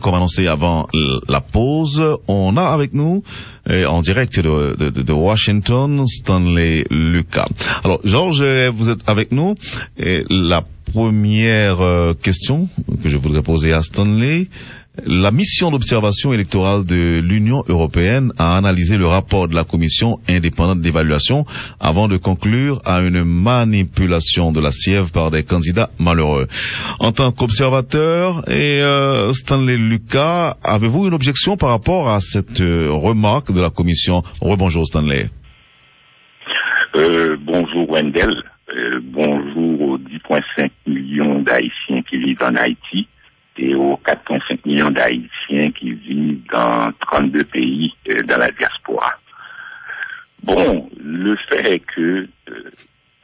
Comme annoncé avant la pause, on a avec nous, en direct de Washington, Stanley Lucas. Alors, Georges, vous êtes avec nous. Et la première question que je voudrais poser à Stanley, la mission d'observation électorale de l'Union européenne a analysé le rapport de la Commission indépendante d'évaluation avant de conclure à une manipulation de la siève par des candidats malheureux. En tant qu'observateur, Stanley Lucas, avez-vous une objection par rapport à cette remarque de la Commission? Rebonjour Stanley. Bonjour Wendell. Bonjour aux 10,5 millions d'Haïtiens qui vivent en Haïti et aux 4,5 millions d'Haïtiens qui vivent dans 32 pays dans la diaspora. Bon, le fait est que,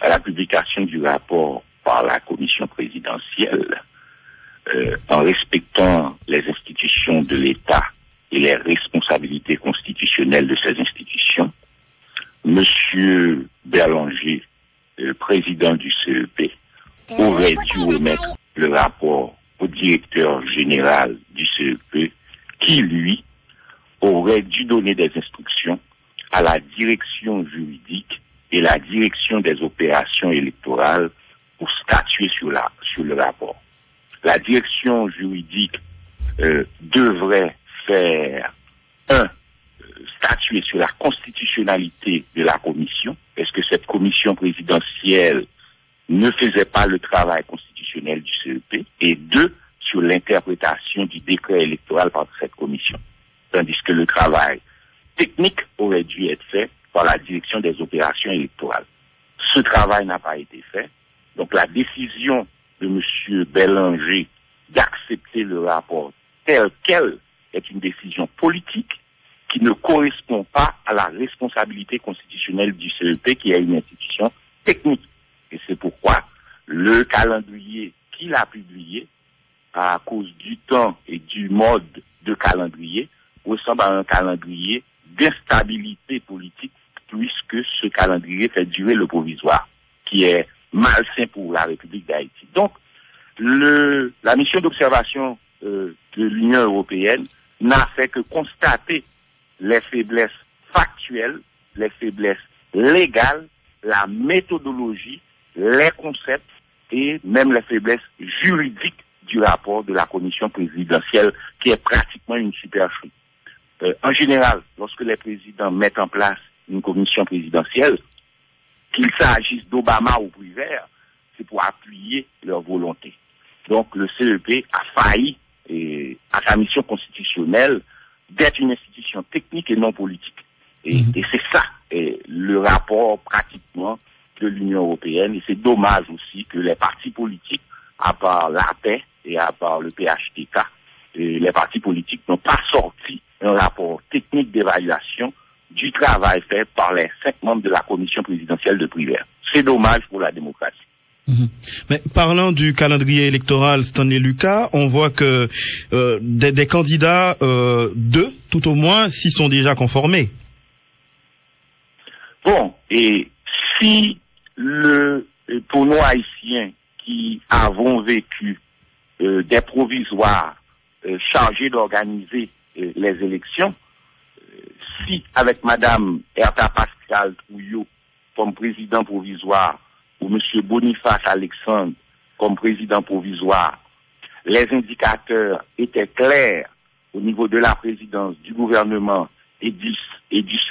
à la publication du rapport par la commission présidentielle, en respectant les institutions de l'État et les responsabilités constitutionnelles de ces institutions, Monsieur Berlanger, président du CEP, aurait dû remettre le rapport au directeur général du CEP, qui, lui, aurait dû donner des instructions à la direction juridique et la direction des opérations électorales pour statuer sur le rapport. La direction juridique devrait faire, statuer sur la constitutionnalité de la commission. Est-ce que cette commission présidentielle ne faisait pas le travail constitutionnel du CEP, et 2, sur l'interprétation du décret électoral par cette commission. Tandis que le travail technique aurait dû être fait par la direction des opérations électorales. Ce travail n'a pas été fait. Donc la décision de M. Berlanger d'accepter le rapport tel quel est une décision politique qui ne correspond pas à la responsabilité constitutionnelle du CEP, qui est une institution technique. Et c'est pourquoi le calendrier qu'il a publié, à cause du temps et du mode de calendrier, ressemble à un calendrier d'instabilité politique, puisque ce calendrier fait durer le provisoire, qui est malsain pour la République d'Haïti. Donc, la mission d'observation de l'Union européenne n'a fait que constater les faiblesses factuelles, les faiblesses légales, la méthodologie, les concepts et même les faiblesses juridiques du rapport de la commission présidentielle, qui est pratiquement une supercherie. En général, lorsque les présidents mettent en place une commission présidentielle, qu'il s'agisse d'Obama ou Prévert, c'est pour appuyer leur volonté. Donc le CEP a failli à sa mission constitutionnelle d'être une institution technique et non politique. Et c'est ça, le rapport pratiquement de l'Union européenne. Et c'est dommage aussi que les partis politiques, à part la paix et à part le PHTK, les partis politiques n'ont pas sorti un rapport technique d'évaluation du travail fait par les 5 membres de la commission présidentielle de Prévert. C'est dommage pour la démocratie. Mais parlant du calendrier électoral, Stanley Lucas, on voit que des candidats, 2 tout au moins, s'y sont déjà conformés. Bon, et si pour nous haïtiens qui avons vécu des provisoires chargés d'organiser les élections, si avec Madame Herta Pascal Trouillot comme président provisoire ou Monsieur Boniface Alexandre comme président provisoire, les indicateurs étaient clairs au niveau de la présidence, du gouvernement et du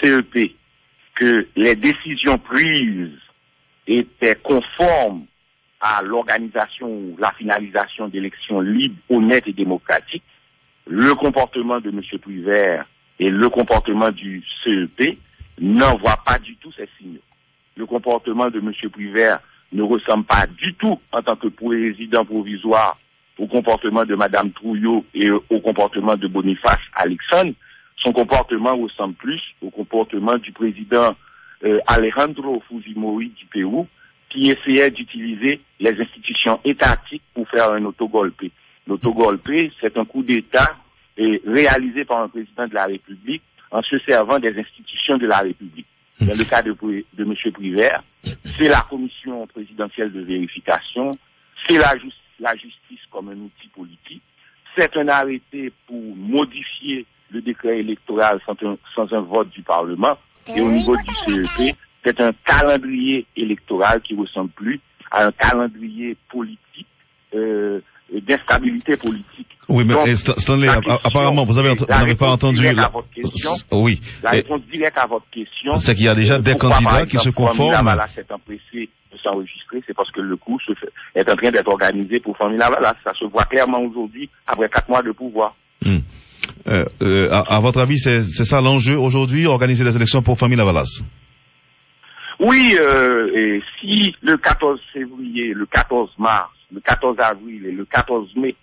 CEP, que les décisions prises étaient conformes à l'organisation ou la finalisation d'élections libres, honnêtes et démocratiques, le comportement de M. Prévert et le comportement du CEP n'envoient pas du tout ces signaux. Le comportement de M. Prévert ne ressemble pas du tout, en tant que président provisoire, au comportement de Mme Trouillot et au comportement de Boniface Alexandre. Son comportement ressemble plus au comportement du président Alejandro Fujimori du Pérou, qui essayait d'utiliser les institutions étatiques pour faire un autogolpe. L'autogolpe, c'est un coup d'État réalisé par un président de la République en se servant des institutions de la République. Dans le cas de M. Prévert, c'est la commission présidentielle de vérification, c'est la justice comme un outil politique, c'est un arrêté pour modifier le décret électoral sans un vote du Parlement. Et au niveau du CEP, c'est un calendrier électoral qui ressemble plus à un calendrier politique, d'instabilité politique. Oui, mais donc, Stanley, apparemment, vous n'avez pas entendu la oui. La réponse directe à votre question, c'est qu'il y a déjà des candidats qui se conforment. Lavalas s'est empressé de s'enregistrer, c'est parce que le coup est en train d'être organisé pour Famille Lavalas. Ça se voit clairement aujourd'hui, après 4 mois de pouvoir. À votre avis, c'est ça l'enjeu aujourd'hui, organiser les élections pour Famille Lavalas? Oui, et si le 14 février, le 14 mars, le 14 avril et le 14 mai,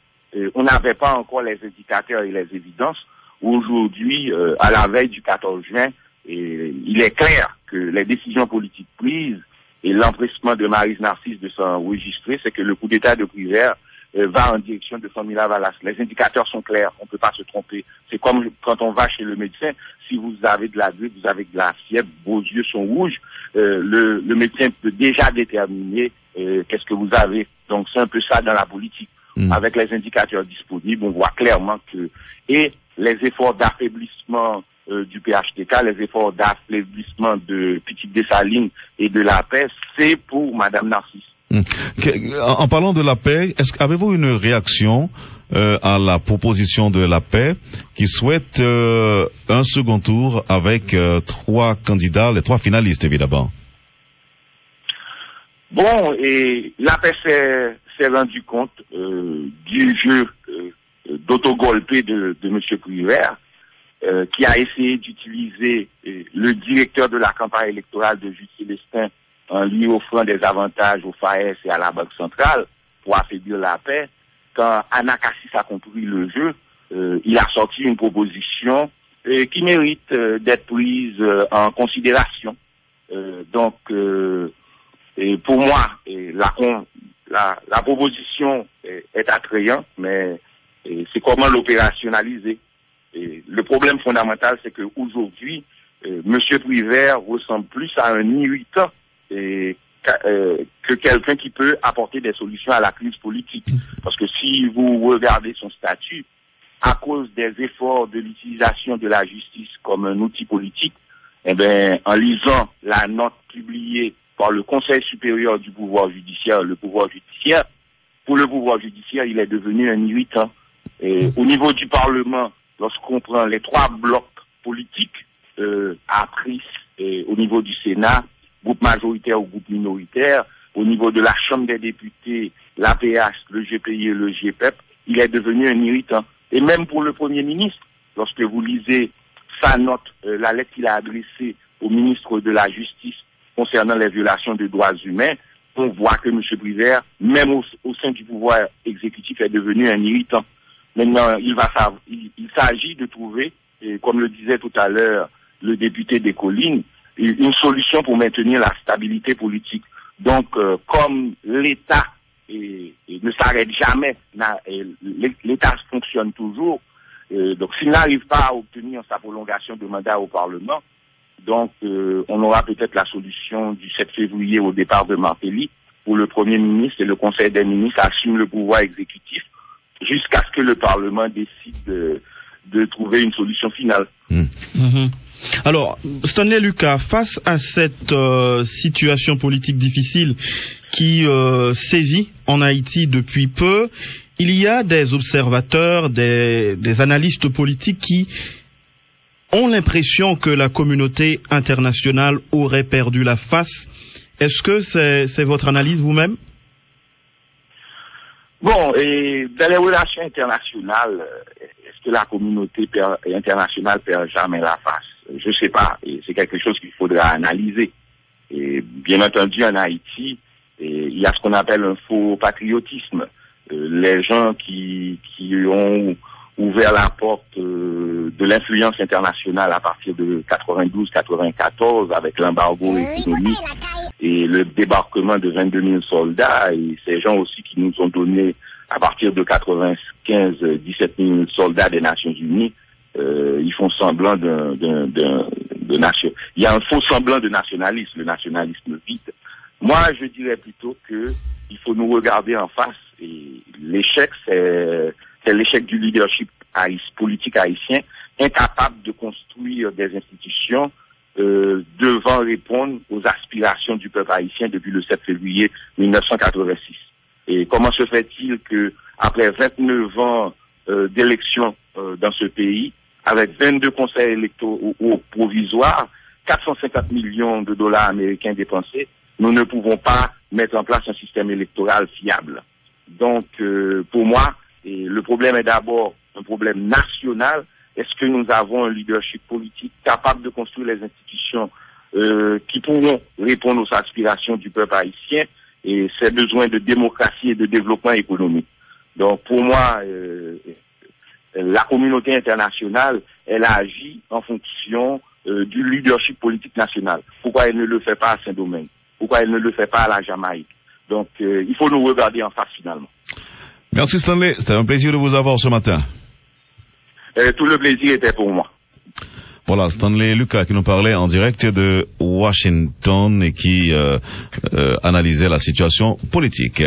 on n'avait pas encore les indicateurs et les évidences, aujourd'hui, à la veille du 14 juin, il est clair que les décisions politiques prises et l'empressement de Maryse Narcisse de s'enregistrer, c'est que le coup d'État de Privert va en direction de Famille Lavalas. Les indicateurs sont clairs, on ne peut pas se tromper. C'est comme quand on va chez le médecin, si vous avez de la grippe, vous avez de la fièvre, vos yeux sont rouges, le médecin peut déjà déterminer qu'est-ce que vous avez. Donc c'est un peu ça dans la politique. Avec les indicateurs disponibles, on voit clairement que et les efforts d'affaiblissement du PHTK, les efforts d'affaiblissement de Petite Dessalines et de la paix, c'est pour Madame Narcisse. En parlant de la paix, avez-vous une réaction à la proposition de la paix qui souhaite un second tour avec 3 candidats, les 3 finalistes évidemment? Bon, et la paix s'est rendu compte du jeu d'autogolpé de M. Privert, qui a essayé d'utiliser le directeur de la campagne électorale de Jules Célestin en lui offrant des avantages au FAES et à la Banque centrale pour affaiblir la paix. Quand Anna Cassis a compris le jeu, il a sorti une proposition qui mérite d'être prise en considération. Donc, pour moi, la proposition est attrayante, mais c'est comment l'opérationnaliser. Le problème fondamental, c'est qu'aujourd'hui, M. Privert ressemble plus à un irritant que quelqu'un qui peut apporter des solutions à la crise politique. Parce que si vous regardez son statut, à cause des efforts de l'utilisation de la justice comme un outil politique, eh bien, en lisant la note publiée par le Conseil supérieur du pouvoir judiciaire, pour le pouvoir judiciaire, il est devenu un irritant. Et au niveau du Parlement, lorsqu'on prend les 3 blocs politiques, APRIS, au niveau du Sénat, groupe majoritaire ou groupe minoritaire, au niveau de la Chambre des députés, l'APH, le GPI et le GPEP, il est devenu un irritant. Et même pour le Premier ministre, lorsque vous lisez sa note, la lettre qu'il a adressée au ministre de la Justice concernant les violations de droits humains, on voit que M. Privert, même au sein du pouvoir exécutif, est devenu un irritant. Maintenant, il s'agit de trouver, comme le disait tout à l'heure le député des Collines, une solution pour maintenir la stabilité politique. Donc, comme l'État ne s'arrête jamais, l'État fonctionne toujours, donc s'il n'arrive pas à obtenir sa prolongation de mandat au Parlement, donc on aura peut-être la solution du 7 février au départ de Martelly, où le Premier ministre et le Conseil des ministres assument le pouvoir exécutif jusqu'à ce que le Parlement décide de trouver une solution finale. Alors, Stanley Lucas, face à cette situation politique difficile qui sévit en Haïti depuis peu, il y a des observateurs, des analystes politiques qui ont l'impression que la communauté internationale aurait perdu la face. Est-ce que c'est votre analyse vous-même? Bon, et dans les relations internationales, est-ce que la communauté internationale perd jamais la face? Je sais pas. Et c'est quelque chose qu'il faudra analyser. Et bien entendu, en Haïti, il y a ce qu'on appelle un faux patriotisme. Les gens qui ont ouvert la porte de l'influence internationale à partir de 92-94 avec l'embargo économique et le débarquement de 22 000 soldats, et ces gens aussi qui nous ont donné à partir de 95 17 000 soldats des Nations Unies, ils font semblant de nation. Il y a un faux semblant de nationalisme, le nationalisme vide. Moi, je dirais plutôt que il faut nous regarder en face, et l'échec, c'est l'échec du leadership politique haïtien, incapable de construire des institutions devant répondre aux aspirations du peuple haïtien depuis le 7 février 1986. Et comment se fait-il que, après 29 ans d'élections dans ce pays, avec 22 conseils électoraux provisoires, 450 millions de dollars américains dépensés, nous ne pouvons pas mettre en place un système électoral fiable. Donc, pour moi, le problème est d'abord un problème national. Est-ce que nous avons un leadership politique capable de construire les institutions qui pourront répondre aux aspirations du peuple haïtien et ses besoins de démocratie et de développement économique? Donc, pour moi, la communauté internationale, elle a agi en fonction du leadership politique national. Pourquoi elle ne le fait pas à Saint-Domingue? Pourquoi elle ne le fait pas à la Jamaïque? Donc, il faut nous regarder en face finalement. Merci Stanley, c'était un plaisir de vous avoir ce matin. Tout le plaisir était pour moi. Voilà, Stanley Lucas qui nous parlait en direct de Washington et qui analysait la situation politique.